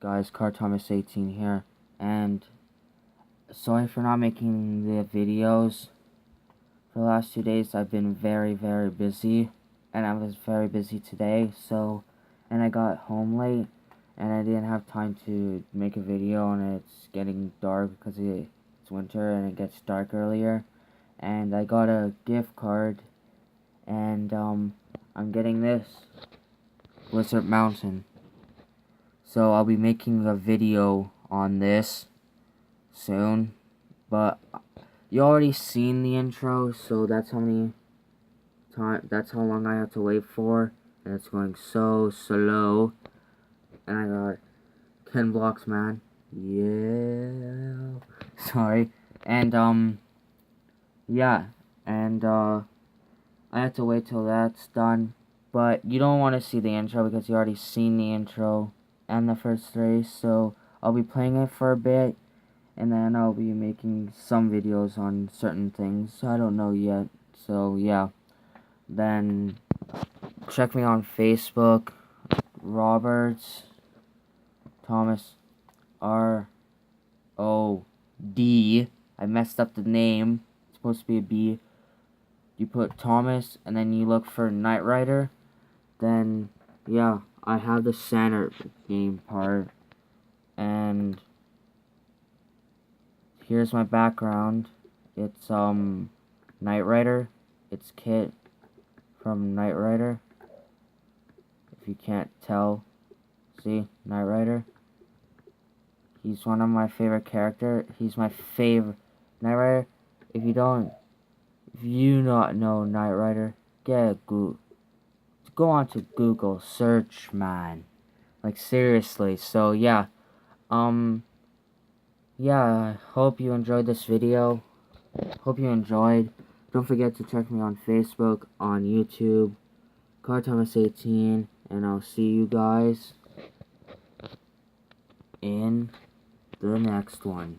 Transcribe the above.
Guys, Car Thomas 18 here, and sorry for not making the videos for the last 2 days. I've been very busy, and I was very busy today, and I got home late, and I didn't have time to make a video, and it's getting dark because it's winter, and it gets dark earlier, and I got a gift card, and I'm getting this, Blizzard Mountain. So I'll be making a video on this soon, but you already seen the intro, so that's how long I have to wait for, and it's going so slow. And I got 10 blocks, man. Yeah. Sorry. And yeah, and I have to wait till that's done. But you don't want to see the intro because you already seen the intro and the first race, so I'll be playing it for a bit, and then I'll be making some videos on certain things. I don't know yet, so yeah. Then check me on Facebook, Roberts Thomas R-O-D. I messed up the name. It's supposed to be a B. You put Thomas, and then you look for Knight Rider. Then yeah, I have the center game part, and here's my background. It's Knight Rider. It's Kit from Knight Rider. If you can't tell, see, Knight Rider. He's one of my favorite characters. He's my favorite Knight Rider. If you not know Knight Rider, go on to Google, search, man. Like, seriously. So yeah, yeah, I hope you enjoyed this video. Hope you enjoyed. Don't forget to check me on Facebook, on YouTube, Car Thomas 18, and I'll see you guys in the next one.